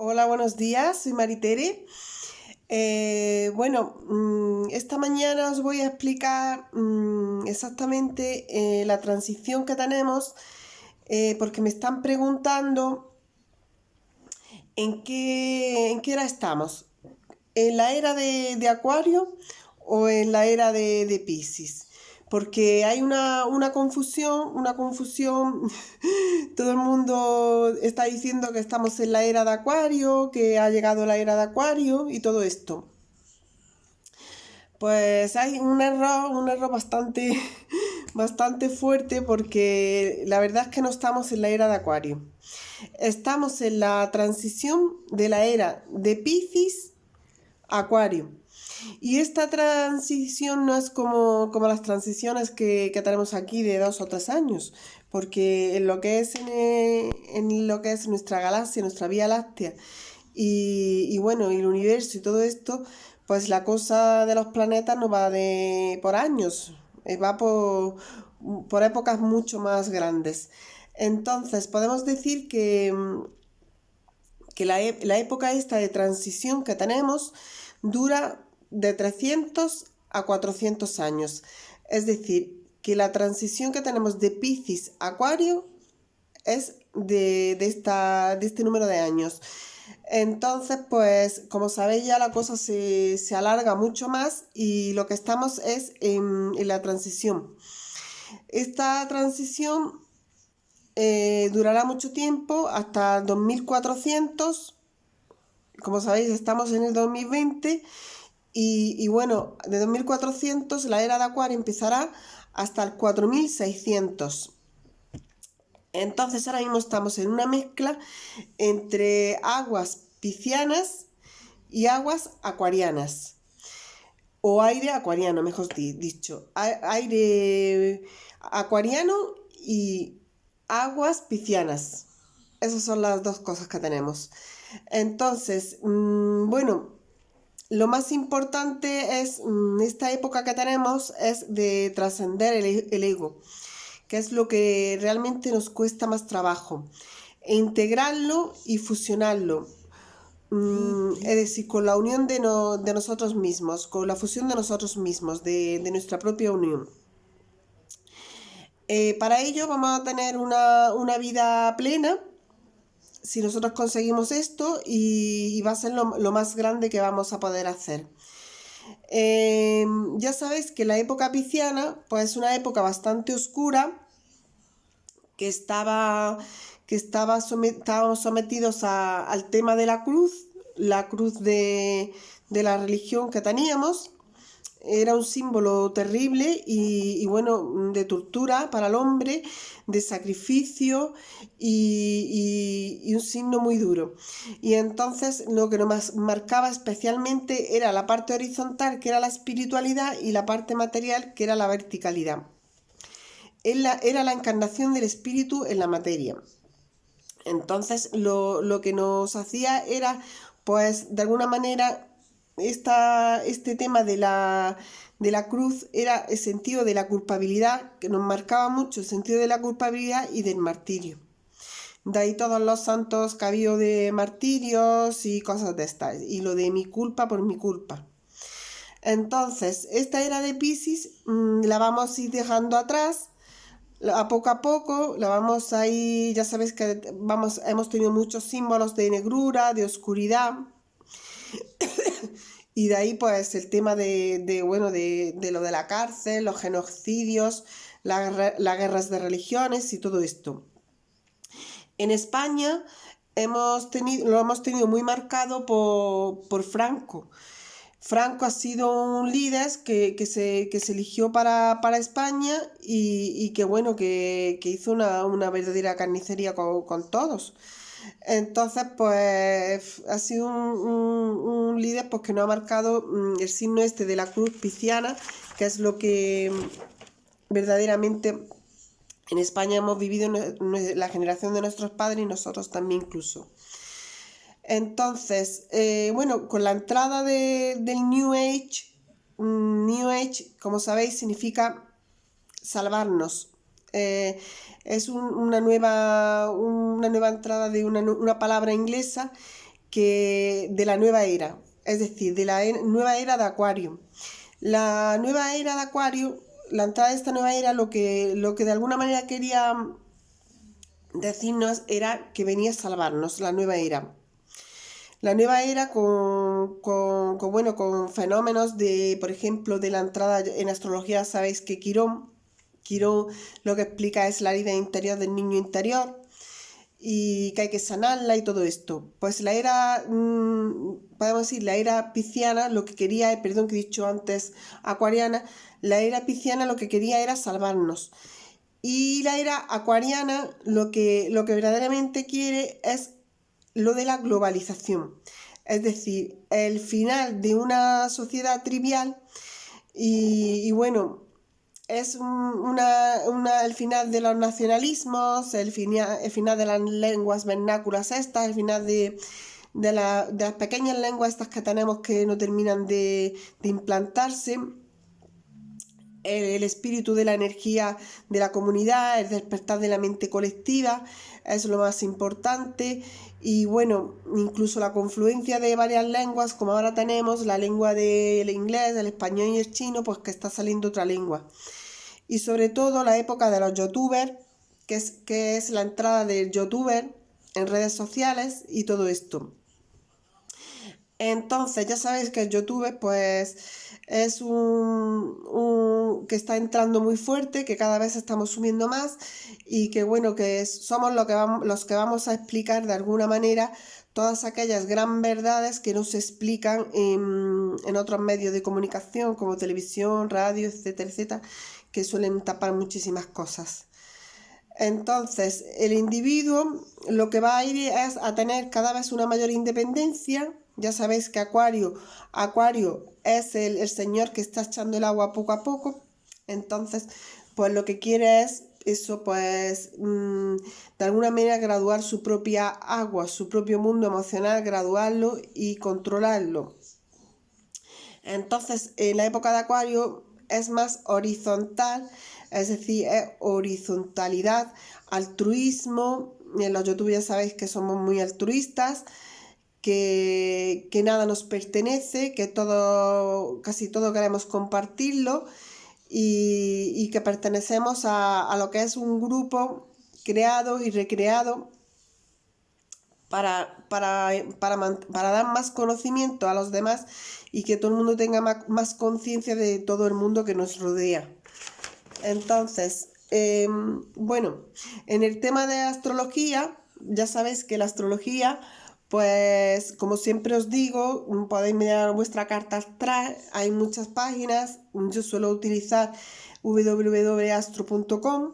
Hola, buenos días, soy Maritere. Esta mañana os voy a explicar exactamente la transición que tenemos, porque me están preguntando en qué era estamos, en la era de Acuario o en la era de Piscis. Porque hay una confusión. Todo el mundo está diciendo que estamos en la era de Acuario, que ha llegado la era de Acuario y todo esto. Pues hay un error bastante, bastante fuerte porque la verdad es que no estamos en la era de Acuario. Estamos en la transición de la era de Piscis a Acuario. Y esta transición no es como las transiciones que tenemos aquí de 2 o 3 años, porque en lo que es nuestra galaxia, nuestra Vía Láctea, y el universo y todo esto, pues la cosa de los planetas no va por años, va por épocas mucho más grandes. Entonces, podemos decir que la época esta de transición que tenemos dura de 300 a 400 años. Es decir, que la transición que tenemos de Piscis a Acuario es de este número de años. Entonces, pues, como sabéis, ya la cosa se alarga mucho más y lo que estamos es en la transición. Esta transición durará mucho tiempo, hasta el 2400. Como sabéis, estamos en el 2020 de 2400 la era de Acuario empezará hasta el 4600. Entonces ahora mismo estamos en una mezcla entre aguas piscianas y aguas acuarianas. O aire acuariano, mejor dicho. Aire acuariano y aguas piscianas. Esas son las dos cosas que tenemos. Entonces, lo más importante es, esta época que tenemos es de trascender el ego, que es lo que realmente nos cuesta más trabajo. E integrarlo y fusionarlo. Es decir, con la unión de nosotros mismos, con la fusión de nosotros mismos, de nuestra propia unión. Para ello vamos a tener una vida plena si nosotros conseguimos esto y va a ser lo más grande que vamos a poder hacer. Ya sabéis que la época pisciana pues es una época bastante oscura que estábamos sometidos al tema de la cruz de la religión que teníamos. Era un símbolo terrible de tortura para el hombre, de sacrificio y un signo muy duro. Y entonces lo que nos marcaba especialmente era la parte horizontal, que era la espiritualidad, y la parte material, que era la verticalidad. Era la encarnación del espíritu en la materia. Entonces lo que nos hacía era, pues, de alguna manera, este tema de la cruz era el sentido de la culpabilidad, que nos marcaba mucho el sentido de la culpabilidad y del martirio. De ahí todos los santos que ha habido de martirios y cosas de estas. Y lo de mi culpa por mi culpa. Entonces, esta era de Piscis, la vamos a ir dejando atrás. A poco la vamos a ir, ya sabéis que hemos tenido muchos símbolos de negrura, de oscuridad, y de ahí pues el tema de lo de la cárcel, los genocidios, las guerras de religiones y todo esto. En España lo hemos tenido muy marcado por Franco. Franco ha sido un líder que se eligió para España y que hizo una verdadera carnicería con todos. Entonces, pues ha sido un líder pues, que no ha marcado el signo este de la cruz pisciana, que es lo que verdaderamente en España hemos vivido la generación de nuestros padres y nosotros también incluso. Entonces, con la entrada del New Age, como sabéis, significa salvarnos. Es una nueva entrada de una palabra inglesa que de la nueva era, es decir, de la nueva era de Acuario. La nueva era de Acuario, la entrada de esta nueva era, lo que de alguna manera quería decirnos era que venía a salvarnos la nueva era. La nueva era con fenómenos de, por ejemplo, de la entrada en astrología, sabéis que Quirón lo que explica es la herida interior del niño interior y que hay que sanarla y todo esto. Pues la era, podemos decir, la era pisciana, lo que quería, perdón que he dicho antes, acuariana, la era pisciana lo que quería era salvarnos. Y la era acuariana lo que verdaderamente quiere es lo de la globalización, es decir, el final de una sociedad trivial y bueno, es el final de los nacionalismos, el final de las lenguas vernáculas estas, el final de las pequeñas lenguas estas que tenemos que no terminan de implantarse. El espíritu de la energía de la comunidad, el despertar de la mente colectiva, es lo más importante. Y bueno, incluso la confluencia de varias lenguas, como ahora tenemos la lengua del inglés, el español y el chino, pues que está saliendo otra lengua. Y sobre todo la época de los youtubers, que es la entrada del youtuber en redes sociales y todo esto. Entonces, ya sabéis que el youtuber pues es un que está entrando muy fuerte, que cada vez estamos subiendo más y que bueno, que somos los que vamos a explicar de alguna manera todas aquellas gran verdades que no se explican en otros medios de comunicación como televisión, radio, etcétera, etcétera, que suelen tapar muchísimas cosas. Entonces, el individuo lo que va a ir es a tener cada vez una mayor independencia. Ya sabéis que Acuario es el señor que está echando el agua poco a poco. Entonces, pues lo que quiere es eso, pues de alguna manera graduar su propia agua, su propio mundo emocional, graduarlo y controlarlo. Entonces, en la época de Acuario es más horizontal, es decir, es horizontalidad, altruismo. En los YouTube ya sabéis que somos muy altruistas, que nada nos pertenece, que casi todo queremos compartirlo y que pertenecemos a lo que es un grupo creado y recreado para dar más conocimiento a los demás y que todo el mundo tenga más conciencia de todo el mundo que nos rodea. Entonces, bueno, en el tema de astrología, ya sabéis que la astrología, pues como siempre os digo, podéis mirar vuestra carta astral, hay muchas páginas, yo suelo utilizar www.astro.com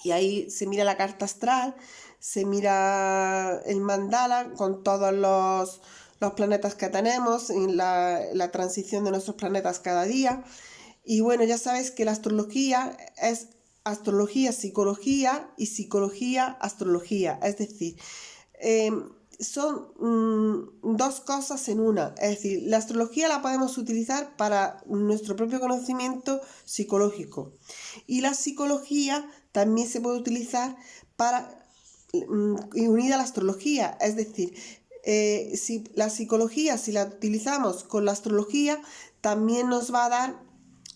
y ahí se mira la carta astral, se mira el mandala con todos los planetas que tenemos, en la transición de nuestros planetas cada día. Y bueno, ya sabéis que la astrología es astrología, psicología y psicología, astrología. Es decir, son dos cosas en una. Es decir, la astrología la podemos utilizar para nuestro propio conocimiento psicológico. Y la psicología también se puede utilizar unida a la astrología. Es decir, si la psicología, si la utilizamos con la astrología, también nos va a dar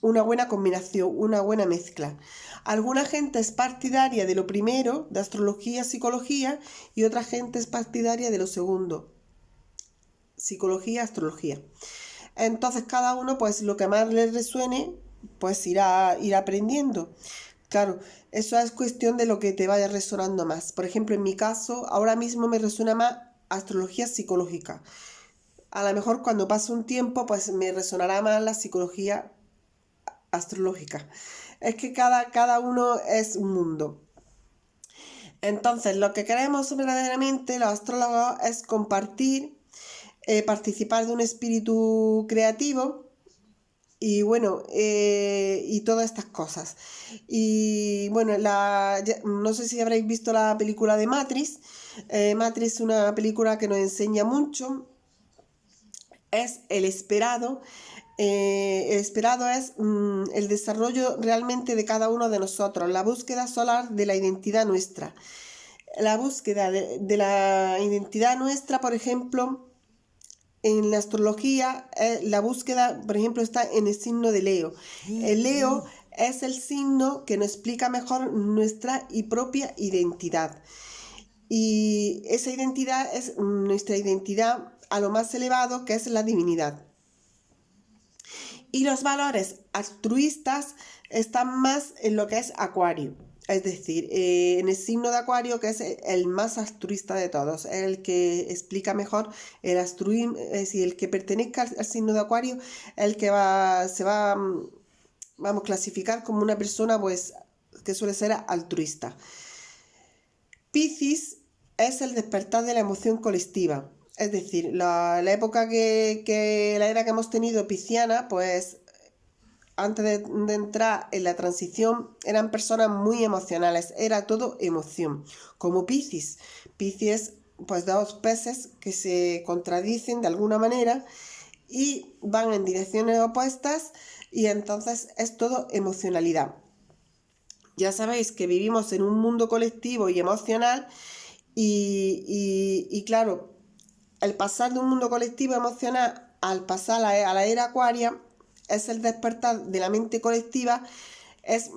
una buena combinación, una buena mezcla. Alguna gente es partidaria de lo primero, de astrología, psicología, y otra gente es partidaria de lo segundo, psicología, astrología. Entonces cada uno, pues lo que más le resuene, pues irá aprendiendo. Claro, eso es cuestión de lo que te vaya resonando más. Por ejemplo, en mi caso, ahora mismo me resuena más astrología psicológica. A lo mejor cuando pase un tiempo, pues me resonará más la psicología astrológica. Es que cada uno es un mundo. Entonces, lo que queremos verdaderamente los astrólogos es compartir, participar de un espíritu creativo y bueno, y todas estas cosas. Y bueno, no sé si habréis visto la película de Matrix. Matrix es una película que nos enseña mucho. Es el esperado. El esperado es el desarrollo realmente de cada uno de nosotros, la búsqueda solar de la identidad nuestra. la búsqueda de la identidad nuestra, por ejemplo, en la astrología, la búsqueda, por ejemplo, está en el signo de Leo. El Leo es el signo que nos explica mejor nuestra y propia identidad. Y esa identidad es nuestra identidad a lo más elevado, que es la divinidad. Y los valores altruistas están más en lo que es Acuario. Es decir, en el signo de Acuario, que es el más altruista de todos, es el que explica mejor el altruismo, es decir, el que pertenezca al signo de Acuario, el que se va, vamos, clasificar como una persona pues que suele ser altruista. Piscis es el despertar de la emoción colectiva. Es decir, la época la era que hemos tenido pisciana, pues antes de entrar en la transición, eran personas muy emocionales, era todo emoción, como Piscis. Piscis, pues dos peces que se contradicen de alguna manera y van en direcciones opuestas y entonces es todo emocionalidad. Ya sabéis que vivimos en un mundo colectivo y emocional y claro, el pasar de un mundo colectivo emocional al pasar a la era acuaria es el despertar de la mente colectiva.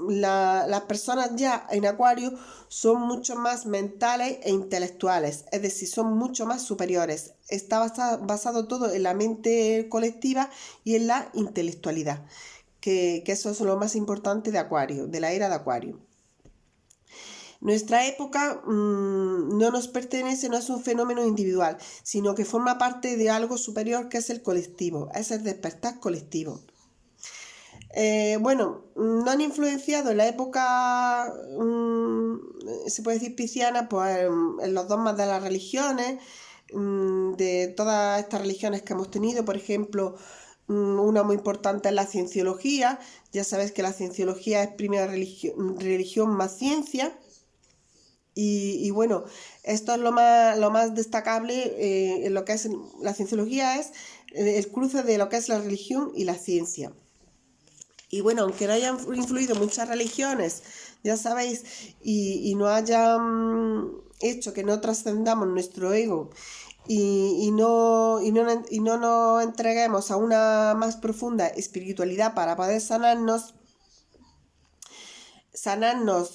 Las personas ya en Acuario son mucho más mentales e intelectuales, es decir, son mucho más superiores. Está basado todo en la mente colectiva y en la intelectualidad, que eso es lo más importante de Acuario, de la era de Acuario. Nuestra época no nos pertenece, no es un fenómeno individual, sino que forma parte de algo superior que es el colectivo, es el despertar colectivo. Bueno, no han influenciado en la época, se puede decir pisciana, pues en los dogmas de las religiones, de todas estas religiones que hemos tenido, por ejemplo, una muy importante es la cienciología. Ya sabes que la cienciología es primera religión más ciencia. Y bueno, esto es lo más destacable en lo que es la cienciología, es el cruce de lo que es la religión y la ciencia. Y bueno, aunque no hayan influido muchas religiones, ya sabéis, y no hayan hecho que no trascendamos nuestro ego y no nos entreguemos a una más profunda espiritualidad para poder sanarnos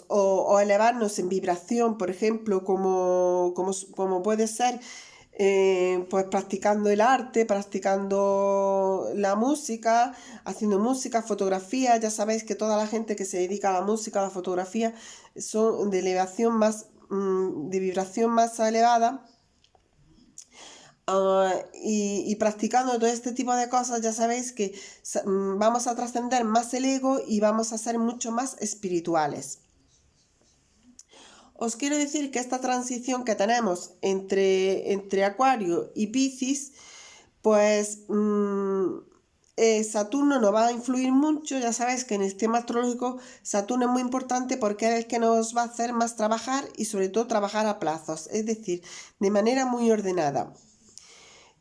o elevarnos en vibración, por ejemplo, como puede ser pues practicando el arte, practicando la música, haciendo música, fotografía. Ya sabéis que toda la gente que se dedica a la música, a la fotografía, son de elevación más, de vibración más elevada. Y practicando todo este tipo de cosas, ya sabéis que vamos a trascender más el ego y vamos a ser mucho más espirituales. Os quiero decir que esta transición que tenemos entre Acuario y Piscis, pues Saturno nos va a influir mucho. Ya sabéis que en el sistema astrológico Saturno es muy importante porque es el que nos va a hacer más trabajar y sobre todo trabajar a plazos, es decir, de manera muy ordenada.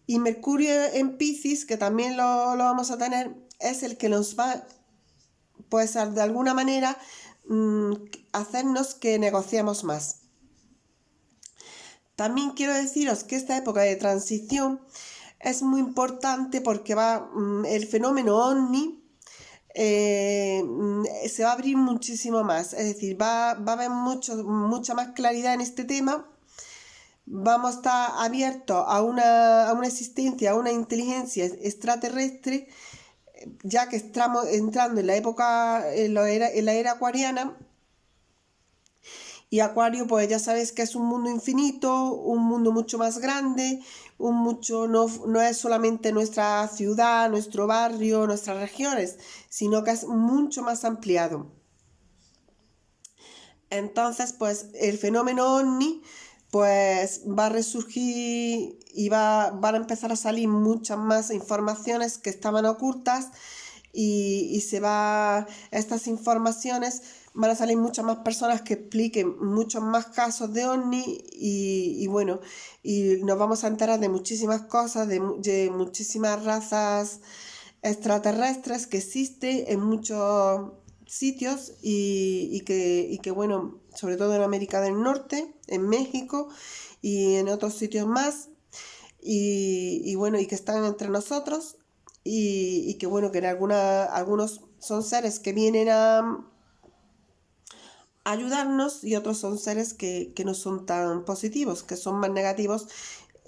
Y Mercurio en Piscis, que también lo vamos a tener, es el que nos va, pues de alguna manera, hacernos que negociemos más. También quiero deciros que esta época de transición es muy importante porque va el fenómeno ovni se va a abrir muchísimo más, es decir, va a haber mucha más claridad en este tema. Vamos a estar abiertos a una existencia, a una inteligencia extraterrestre, ya que estamos entrando en la época, en la era acuariana. Y Acuario, pues ya sabes que es un mundo infinito, un mundo mucho más grande, no es solamente nuestra ciudad, nuestro barrio, nuestras regiones, sino que es mucho más ampliado. Entonces, pues el fenómeno ovni pues va a resurgir y van a empezar a salir muchas más informaciones que estaban ocultas y estas informaciones van a salir muchas más personas que expliquen muchos más casos de ovni y bueno, y nos vamos a enterar de muchísimas cosas, de muchísimas razas extraterrestres que existen en muchos sitios y que bueno, sobre todo en América del Norte, en México y en otros sitios más, y bueno, y que están entre nosotros, y que bueno, que en algunos son seres que vienen a ayudarnos y otros son seres que no son tan positivos, que son más negativos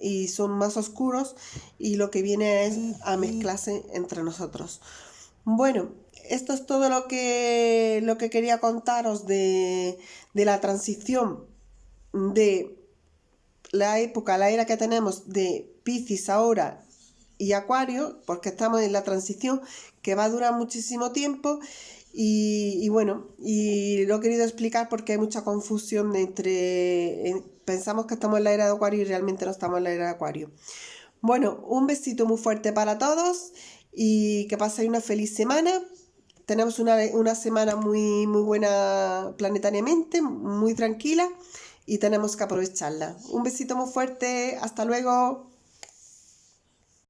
y son más oscuros y lo que viene es a mezclarse entre nosotros. Bueno, esto es todo lo que quería contaros de la transición de la era que tenemos de Piscis ahora y Acuario, porque estamos en la transición que va a durar muchísimo tiempo y bueno, y lo he querido explicar porque hay mucha confusión pensamos que estamos en la era de Acuario y realmente no estamos en la era de Acuario. Bueno, un besito muy fuerte para todos y que paséis una feliz semana. Tenemos una semana muy, muy buena planetariamente, muy tranquila y tenemos que aprovecharla. Un besito muy fuerte, hasta luego.